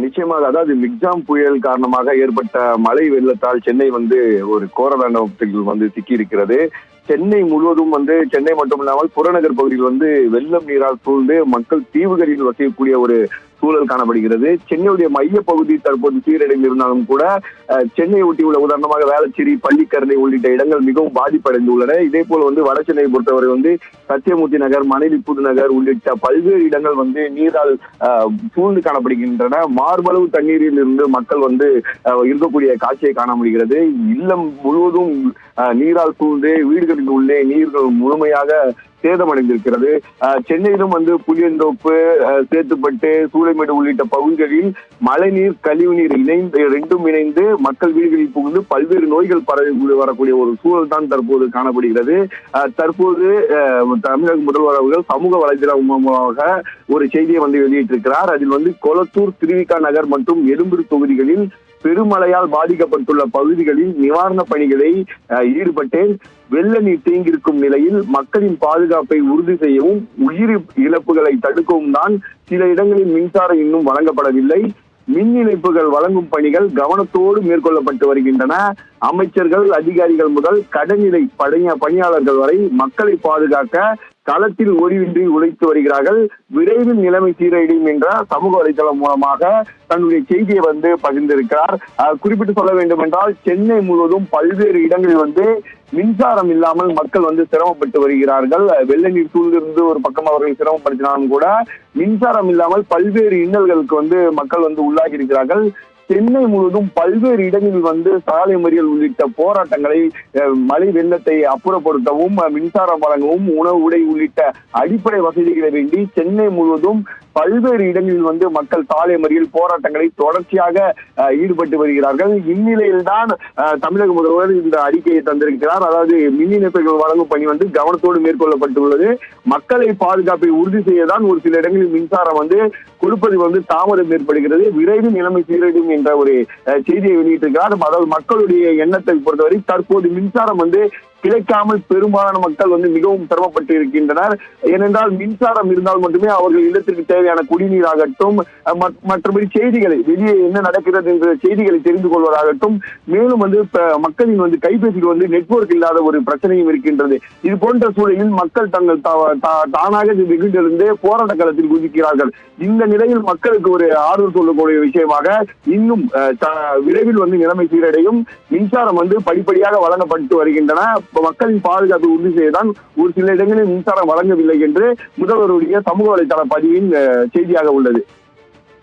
நிச்சயமாக. அதாவது மிக்ஜாம் புயல் காரணமாக ஏற்பட்ட மழை வெள்ளத்தால் சென்னை ஒரு கோரதாண்டவத்தில் சிக்கியிருக்கிறது. சென்னை முழுவதும் சென்னை மட்டுமில்லாமல் புறநகர் பகுதியில் வெள்ளம் நீரால் சூழ்ந்து மக்கள் தீவுகளில் வசிக்கக்கூடிய ஒரு சூழல் காணப்படுகிறது. சென்னையுடைய மைய பகுதி தற்போது சீரடைந்திருந்தாலும் கூட சென்னையை ஒட்டியுள்ள உதாரணமாக வேளச்சேரி, பள்ளிக்கரணை உள்ளிட்ட இடங்கள் மிகவும் பாதிப்படைந்துள்ளன. இதே போல் வட சென்னையை பொறுத்தவரை சத்தியமூர்த்தி நகர், மணலி புதுநகர் உள்ளிட்ட பல்வேறு இடங்கள் நீரால் சூழ்ந்து காணப்படுகின்றன. மார்பளவு தண்ணீரில் இருந்து மக்கள் இருக்கக்கூடிய காட்சியை காண முடிகிறது. இல்லம் முழுவதும் நீரால் சூழ்ந்து வீடுகளின் உள்ளே நீர்கள் முழுமையாக சேதமடைந்திருக்கிறது. சென்னையிலும் புளியந்தோப்பு, சேத்துப்பட்டு, சூளைமேடு உள்ளிட்ட பகுதிகளில் மழைநீர், கழிவுநீர் ரெண்டும் இணைந்து மக்கள் வீடுகளில் புகுந்து பல்வேறு நோய்கள் பரவி வரக்கூடிய ஒரு சூழல் தான் தற்போது காணப்படுகிறது. தற்போது தமிழக முதல்வர் அவர்கள் சமூக வலைதளம் மூலமாக ஒரு செய்தியை வெளியிட்டிருக்கிறார். அதில் கொளத்தூர், திருவிக நகர் மற்றும் எழும்பூர் தொகுதிகளில் பெருமழையால் பாதிக்கப்பட்டுள்ள பகுதிகளில் நிவாரண பணிகளை ஈடுபட்டேன். வெள்ள நீர் தேங்கியிருக்கும் நிலையில் மக்களின் பாதுகாப்பை உறுதி செய்யவும் உயிர் இழப்புகளை தடுக்கவும் தான் சில இடங்களில் மின்சாரம் இன்னும் வழங்கப்படவில்லை. மின் இணைப்புகள் வழங்கும் பணிகள் கவனத்தோடு மேற்கொள்ளப்பட்டு வருகின்றன. அமைச்சர்கள், அதிகாரிகள் முதல் கடைநிலை பணியாளர்கள் வரை மக்களை பாதுகாக்க களத்தில் ஓய்வின்றி உழைத்து வருகிறார்கள். விரைவில் நிலைமை சீரடையும் என்ற சமூக வலைதளம் மூலமாக தன்னுடைய செய்தியை பகிர்ந்திருக்கிறார். குறிப்பிட்டு சொல்ல வேண்டும் என்றால் சென்னை முழுவதும் பல்வேறு இடங்களில் மின்சாரம் இல்லாமல் மக்கள் சிரமப்பட்டு வருகிறார்கள். வெள்ள நீர் சூழ்ந்திருந்து ஒரு பக்கம் அவர்கள் சிரமப்படுத்தினாலும் கூட மின்சாரம் இல்லாமல் பல்வேறு இன்னல்களுக்கு மக்கள் உள்ளாகி இருக்கிறார்கள். சென்னை முழுவதும் பல்வேறு இடங்களில் சாலை மறியல் உள்ளிட்ட போராட்டங்களை, மழை வெள்ளத்தை அப்புறப்படுத்தவும், மின்சாரம் வழங்கவும், உணவு, உடை உள்ளிட்ட அடிப்படை வசதிகளை வேண்டி சென்னை முழுவதும் பல்வேறு இடங்களில் மக்கள் சாலை மறியல் போராட்டங்களை தொடர்ச்சியாக ஈடுபட்டு வருகிறார்கள். இந்நிலையில்தான் தமிழக முதல்வர் இந்த அறிக்கையை தந்திருக்கிறார். அதாவது மின் இணைப்புகள் வழங்கும் பணி கவனத்தோடு மேற்கொள்ளப்பட்டுள்ளது. மக்களை பாதுகாப்பை உறுதி செய்யதான் ஒரு சில இடங்களில் மின்சாரம் கொடுப்பது தாமதம் ஏற்படுகிறது. விரைவில் நிலைமை சீரடையும் என்ற ஒரு செய்தியை வெளியிட்டிருக்கிறார். அதாவது மக்களுடைய எண்ணத்தை பொறுத்தவரை தற்போது மின்சாரம் கிடைக்காமல் பெரும்பாலான மக்கள் மிகவும் சிரமப்பட்டு இருக்கின்றனர். ஏனென்றால் மின்சாரம் இருந்தால் மட்டுமே அவர்கள் இல்லத்திற்கு தேவையான குடிநீர் ஆகட்டும், மற்றபடி செய்திகளை, வெளியே என்ன நடக்கிறது என்ற செய்திகளை தெரிந்து கொள்வதாகட்டும், மேலும் மக்களின் கைபேசியில் நெட்வொர்க் இல்லாத ஒரு பிரச்சனையும் இருக்கின்றது. இது போன்ற சூழலில் மக்கள் தங்கள் தானாக வெகுண்டிருந்து போராட்ட களத்தில் குதிக்கிறார்கள். இந்த நிலையில் மக்களுக்கு ஒரு ஆறுதல் சொல்லக்கூடிய விஷயமாக இன்னும் விரைவில் நிலைமை சீரடையும். மின்சாரம் படிப்படியாக வழங்கப்பட்டு வருகின்றன. மக்களின் பாதுகாப்பை உறுதி செய்யதான் ஒரு சில இடங்களில் மின்சாரம் வழங்கவில்லை என்று முதல்வருடைய சமூக வலைதள பதிவின் செய்தியாக உள்ளது.